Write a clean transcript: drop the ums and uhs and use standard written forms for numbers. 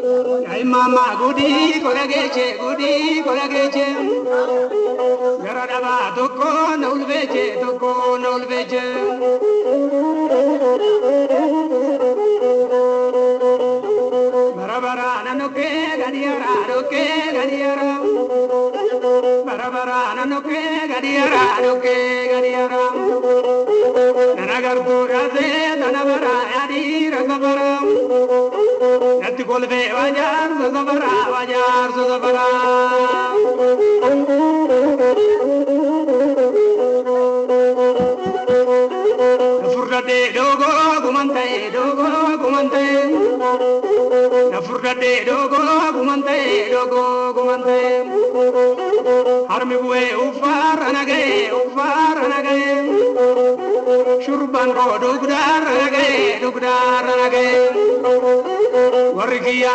Ay mama gudi korageche garada ba toko nulbeche barabara nanoke gadiara barabara nanoke gadiara nanagar purase nanabara yadi ragabara natti kolbe wajar sugabara Nafurrate dogo gumante Nafurrate dogo gumante Harmi bue ufar anage Shurban ro dugdar anage Wargiya